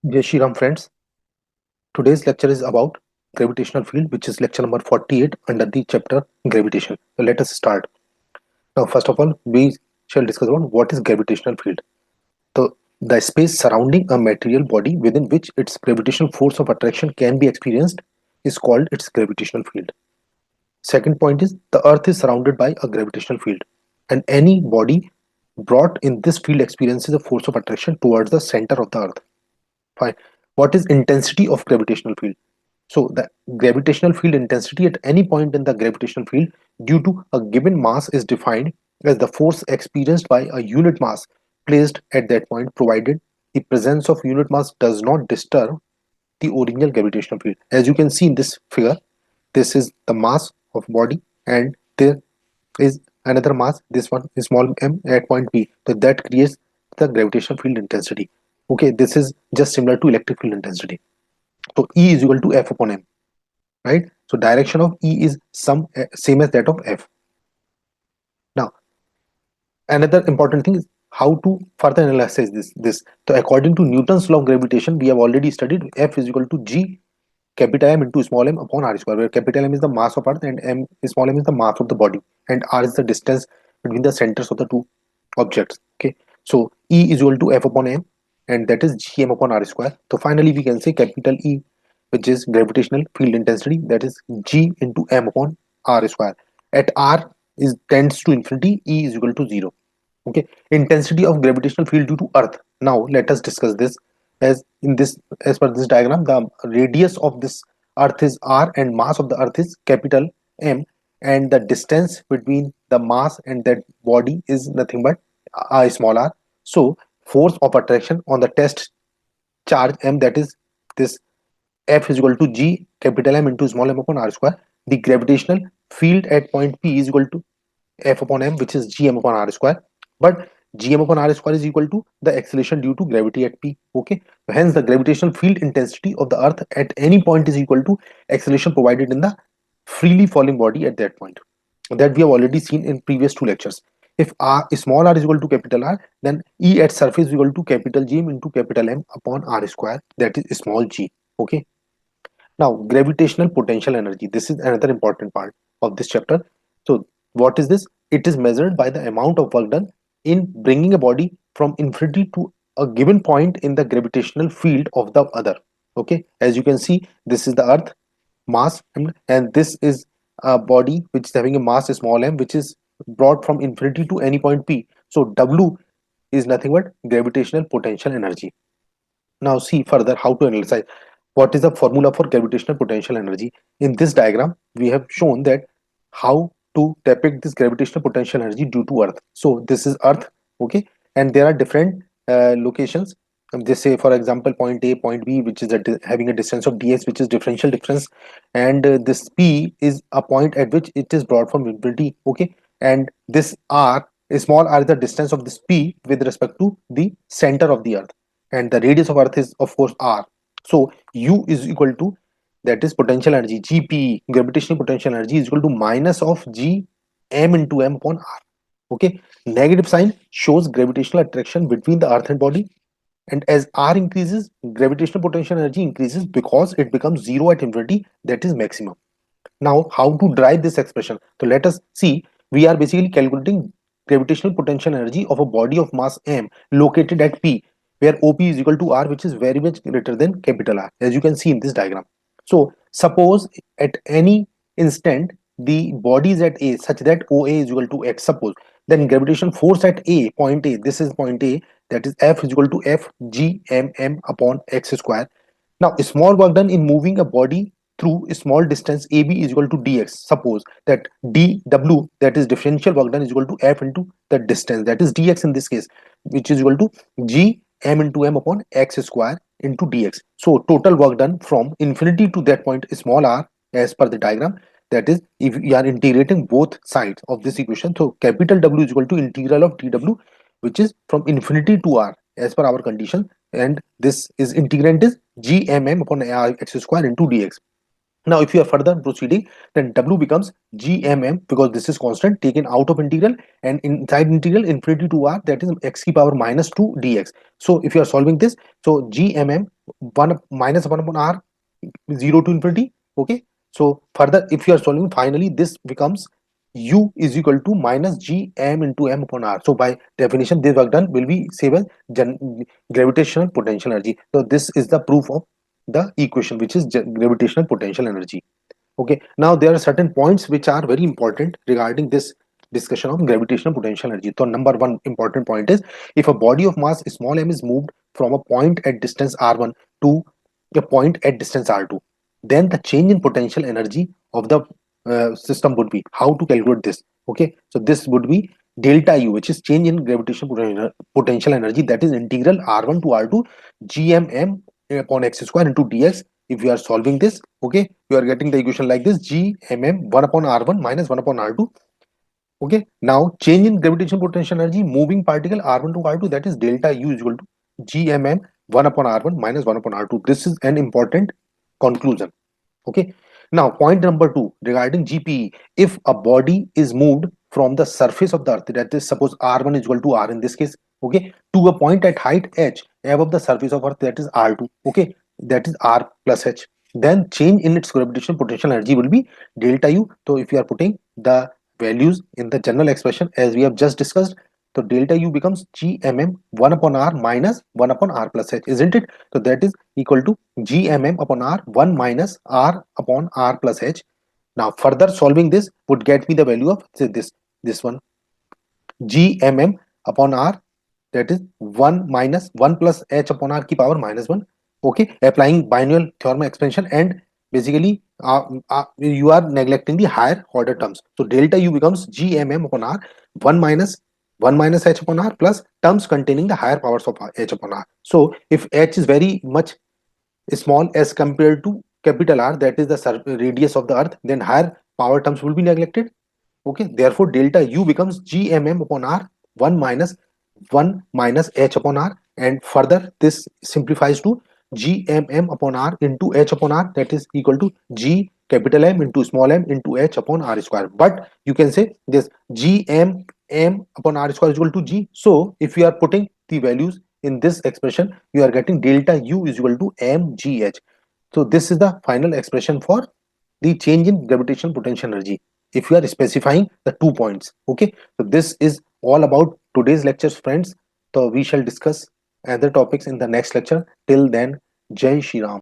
Jai Shri Ram friends. Today's lecture is about gravitational field, which is lecture number 48 under the chapter gravitation. So let us start. Now, first of all, we shall discuss about what is gravitational field. So the space surrounding a material body within which its gravitational force of attraction can be experienced is called its gravitational field. Second point is the earth is surrounded by a gravitational field, and any body brought in this field experiences a force of attraction towards the center of the earth. Fine. What is intensity of gravitational field? So the gravitational field intensity at any point in the gravitational field due to a given mass is defined as the force experienced by a unit mass placed at that point, provided the presence of unit mass does not disturb the original gravitational field. As you can see in this figure, this is the mass of body and there is another mass, this one is small m at point P. So that creates the gravitational field intensity. Okay, this is just similar to electric field intensity. So E is equal to F upon m, right? So direction of E is same as that of F. Now, another important thing is how to further analyze this. So according to Newton's law of gravitation, we have already studied F is equal to G capital M into small m upon r square, where capital M is the mass of earth and m small m is the mass of the body, and r is the distance between the centers of the two objects. Okay, so E is equal to F upon m, and that is gm upon r square. So finally we can say capital E, which is gravitational field intensity, that is g into m upon r square. At r is tends to infinity, E is equal to 0. Okay, intensity of gravitational field due to earth. Now let us discuss this. As per this diagram, the radius of this earth is r and mass of the earth is capital M, and the distance between the mass and that body is nothing but small r. So force of attraction on the test charge m, that is this F is equal to G capital M into small m upon r square. The gravitational field at point P is equal to F upon m, which is gm upon r square, but gm upon r square is equal to the acceleration due to gravity at P. Okay, so hence the gravitational field intensity of the earth at any point is equal to acceleration provided in the freely falling body at that point, that we have already seen in previous two lectures. If r small r is equal to capital R, then E at surface is equal to capital G into capital M upon r square, that is small g. Okay, now, gravitational potential energy. This is another important part of this chapter. So, what is this? It is measured by the amount of work done in bringing a body from infinity to a given point in the gravitational field of the other. Okay, as you can see, this is the Earth mass, and this is a body which is having a mass small m, which is brought from infinity to any point P. So, W is nothing but gravitational potential energy. Now, see further how to analyze. What is the formula for gravitational potential energy? In this diagram, we have shown that how to depict this gravitational potential energy due to Earth. So this is Earth, okay, and there are different locations. They say, for example, point A, point B, which is having a distance of dx, which is differential difference, and this P is a point at which it is brought from infinity, okay, and this R, small r, is the distance of this P with respect to the center of the Earth, and the radius of Earth is of course R. So U is equal to, that is potential energy, GP, gravitational potential energy, is equal to minus of G m into m upon R. Okay, negative sign shows gravitational attraction between the earth and body, and as R increases, gravitational potential energy increases because it becomes zero at infinity, that is maximum. Now, how to derive this expression? So let us see. We are basically calculating gravitational potential energy of a body of mass m located at P, where OP is equal to R, which is very much greater than capital R, as you can see in this diagram. So suppose at any instant the body is at A such that OA is equal to X, suppose, then gravitation force at A, point A, this is point A, that is F is equal to F G M M upon X square. Now, small work done in moving a body through a small distance AB is equal to dx. Suppose that dw, that is differential work done, is equal to F into the distance, that is dx in this case, which is equal to G m into m upon x square into dx. So total work done from infinity to that point small r, as per the diagram, that is if we are integrating both sides of this equation, so capital W is equal to integral of dw, which is from infinity to r as per our condition, and this is integrand is gmm upon x square into dx. Now, if you are further proceeding, then W becomes GMM, because this is constant taken out of integral, and inside integral infinity to R, that is x की power minus 2 dx. So if you are solving this, so GMM 1 minus 1 upon R, 0 to infinity. Okay. So further, if you are solving, finally this becomes U is equal to minus GM into M upon R. So by definition, this work done will be same as gravitational potential energy. So this is the proof of the equation, which is gravitational potential energy. Okay, now there are certain points which are very important regarding this discussion of gravitational potential energy. So number one important point is, if a body of mass small m is moved from a point at distance r1 to a point at distance r2, then the change in potential energy of the system would be, how to calculate this? Okay, so this would be delta u, which is change in gravitational potential energy, that is integral r1 to r2 gmm upon x square into dx. If you are solving this, okay, you are getting the equation like this: gmm 1 upon r1 minus 1 upon r2. Okay, now change in gravitational potential energy moving particle r1 to r2, that is delta u is equal to gmm 1 upon r1 minus 1 upon r2. This is an important conclusion. Okay, now point number two regarding GPE. If a body is moved from the surface of the earth, that is suppose r1 is equal to r in this case, okay, to a point at height h above the surface of earth, that is r2, okay, that is r plus h, then change in its gravitational potential energy will be delta u. So if you are putting the values in the general expression as we have just discussed, so delta u becomes gmm 1 upon r minus 1 upon r plus h, isn't it? So that is equal to gmm upon r 1 minus r upon r plus h. Now further solving this would get me the value of, say, this one, gmm upon r, that is 1 minus 1 plus h upon r की power minus 1. Okay, applying binomial theorem expansion, and basically you are neglecting the higher order terms. So delta u becomes gmm upon r 1 minus 1 minus h upon r plus terms containing the higher powers of h upon r. So if h is very much small as compared to capital R, that is the radius of the earth, then higher power terms will be neglected. Okay, therefore delta u becomes gmm upon r 1 minus h upon r, and further this simplifies to gmm upon r into h upon r, that is equal to g capital M into small m into h upon r square. But you can say this gmm upon r square is equal to g. So if you are putting the values in this expression, you are getting delta u is equal to mgh. So this is the final expression for the change in gravitational potential energy, if you are specifying the 2 points. Okay, so this is all about today's lectures, friends. So we shall discuss other topics in the next lecture. Till then, Jai Shri Ram.